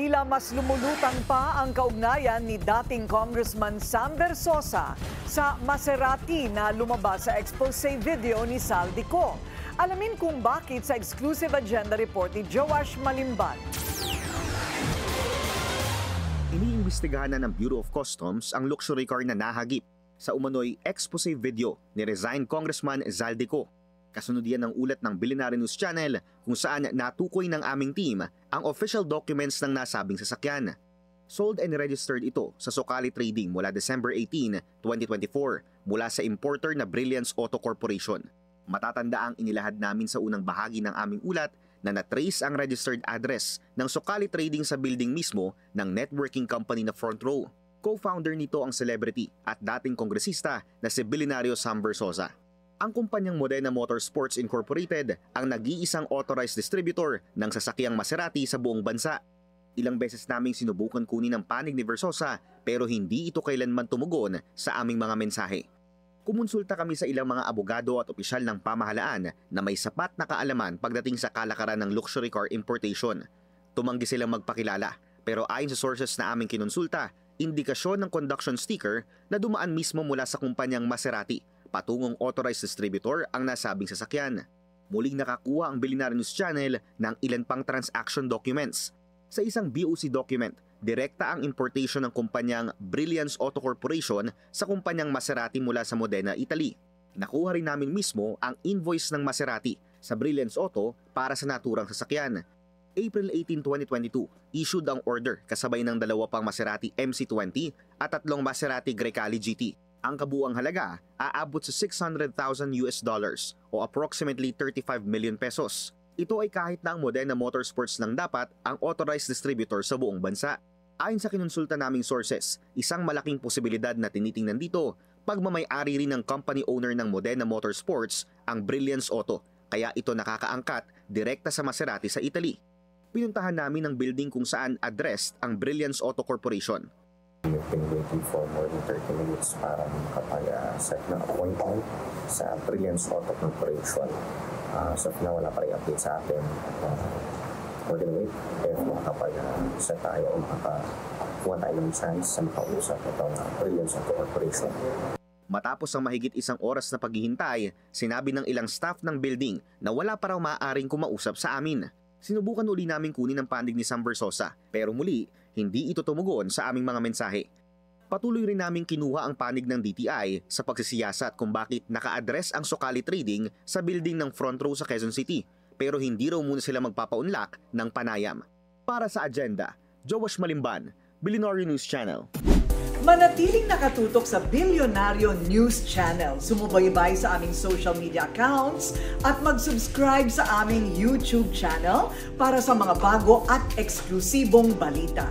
Tila mas lumulutang pa ang kaugnayan ni dating Congressman Sam Versosa sa Maserati na lumabas sa expose video ni Saldico. Alamin kung bakit sa exclusive agenda report ni Joash Malimban. Iniimbestigahan na ng Bureau of Customs ang luxury car na nahagip sa umano'y expose video ni resigned Congressman Zaldico. Kasunod yan ng ulat ng Billionaire News Channel kung saan natukoy ng aming team ang official documents ng nasabing sasakyan. Sold and registered ito sa Socali Trading mula December 18, 2024 mula sa importer na Brilliance Auto Corporation. Matatanda ang inilahad namin sa unang bahagi ng aming ulat na na-trace ang registered address ng Socali Trading sa building mismo ng networking company na Front Row. Co-founder nito ang celebrity at dating kongresista na si Billionario Sam Versosa. Ang kumpanyang Modena Motorsports Incorporated ang nag-iisang authorized distributor ng sasakyang Maserati sa buong bansa. Ilang beses naming sinubukan kunin ang panig ni Versosa pero hindi ito kailanman tumugon sa aming mga mensahe. Kumonsulta kami sa ilang mga abogado at opisyal ng pamahalaan na may sapat na kaalaman pagdating sa kalakaran ng luxury car importation. Tumanggi silang magpakilala pero ayon sa sources na aming kinonsulta, indikasyon ng conduction sticker na dumaan mismo mula sa kumpanyang Maserati patungong authorized distributor ang nasabing sasakyan. Muling nakakuha ang Billionaire News Channel ng ilan pang transaction documents. Sa isang BOC document, direkta ang importation ng kumpanyang Brilliance Auto Corporation sa kumpanyang Maserati mula sa Modena, Italy. Nakuha rin namin mismo ang invoice ng Maserati sa Brilliance Auto para sa naturang sasakyan. April 18, 2022, issued ang order kasabay ng 2 pang Maserati MC20 at 3 Maserati Grecale GT. Ang kabuuang halaga aabot sa $600,000 o approximately 35 million pesos. Ito ay kahit na ang Modena Motorsports lang dapat ang authorized distributor sa buong bansa. Ayon sa kinonsulta naming sources, isang malaking posibilidad na tinitingnan dito, pagmamay-ari rin ng company owner ng Modena Motorsports ang Brilliance Auto, kaya ito nakakaangkat direkta sa Maserati sa Italy. Pinuntahan namin ang building kung saan addressed ang Brilliance Auto Corporation. We've been waiting for more than 30 minutes para makapag-set ng appointment sa Brilliance Auto Corporation. So na wala pa rin update sa atin. We're gonna wait if makapag-set tayo o makakuha tayo ng chance sa makausap itong Brilliance Auto Corporation. Matapos ang mahigit 1 oras na paghihintay, sinabi ng ilang staff ng building na wala pa raw maaaring kumausap sa amin. Sinubukan uli namin kunin ang panig ni Sam Versosa pero muli, hindi ito tumugon sa aming mga mensahe. Patuloy rin naming kinuha ang panig ng DTI sa pagsisiyasat kung bakit naka-address ang Socali Trading sa building ng Front Row sa Quezon City pero hindi raw muna sila magpapaunlak ng panayam. Para sa agenda, Joash Malimban, Billionaire News Channel. Manatiling nakatutok sa Billionaire News Channel. Sumubaybay sa aming social media accounts at mag-subscribe sa aming YouTube channel para sa mga bago at eksklusibong balita.